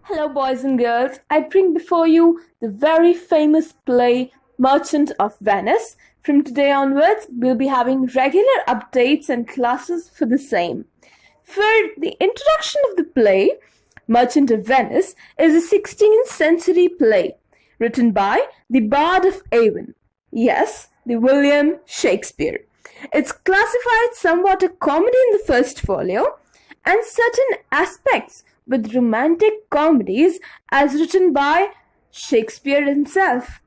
Hello, boys and girls. I bring before you the very famous play Merchant of Venice. From today onwards, we'll be having regular updates and classes for the same. For the introduction of the play, Merchant of Venice is a 16th century play written by the Bard of Avon. Yes, the William Shakespeare. It's classified somewhat a comedy in the first folio, and certain aspects with romantic comedies as written by Shakespeare himself.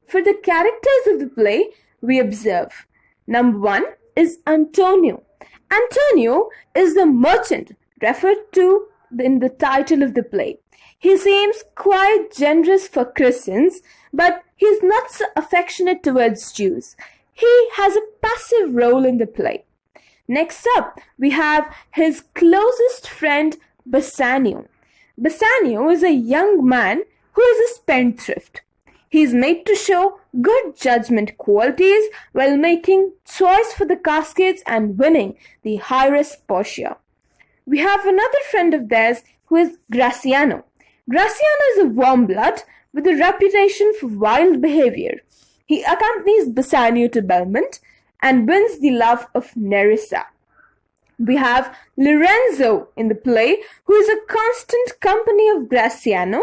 For the characters of the play, we observe. Number 1 is Antonio. Antonio is the merchant referred to in the title of the play. He seems quite generous for Christians, but he is not so affectionate towards Jews. He has a passive role in the play. Next up, we have his closest friend, Bassanio. Bassanio is a young man who is a spendthrift. He is made to show good judgment qualities while making choice for the caskets and winning the heiress Portia. We have another friend of theirs who is Graciano. Graciano is a warm blood with a reputation for wild behavior. He accompanies Bassanio to Belmont and wins the love of Nerissa. We have Lorenzo in the play, who is a constant company of Graciano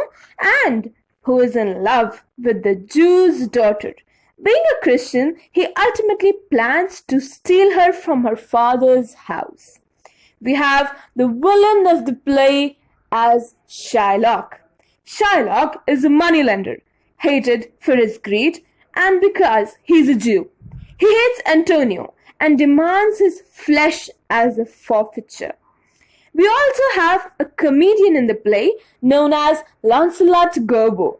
and who is in love with the Jew's daughter. Being a Christian, he ultimately plans to steal her from her father's house. We have the villain of the play as Shylock. Shylock is a moneylender, hated for his greed and because he's a Jew. He hates Antonio and demands his flesh as a forfeiture. We also have a comedian in the play known as Lancelot Gobbo.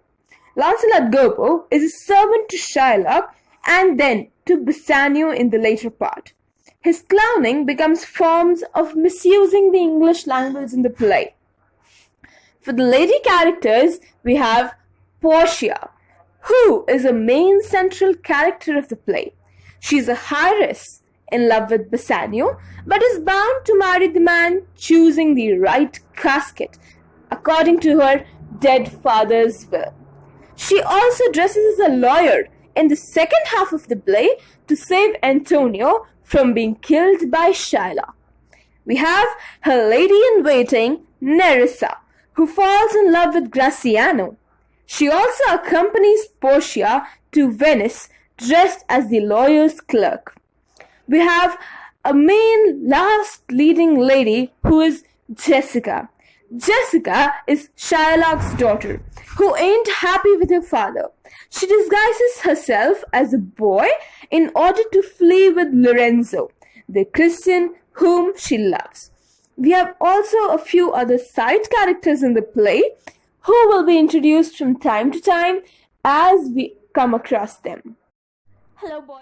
Lancelot Gobbo is a servant to Shylock and then to Bassanio in the later part. His clowning becomes forms of misusing the English language in the play. For the lady characters, we have Portia, who is a main central character of the play. She is a heiress in love with Bassanio, but is bound to marry the man choosing the right casket according to her dead father's will. She also dresses as a lawyer in the second half of the play to save Antonio from being killed by Shylock. We have her lady-in-waiting, Nerissa, who falls in love with Graciano. She also accompanies Portia to Venice dressed as the lawyer's clerk. We have a main last leading lady who is Jessica. Jessica is Shylock's daughter, who ain't happy with her father. She disguises herself as a boy in order to flee with Lorenzo, the Christian whom she loves. We have also a few other side characters in the play who will be introduced from time to time as we come across them. Hello, boys.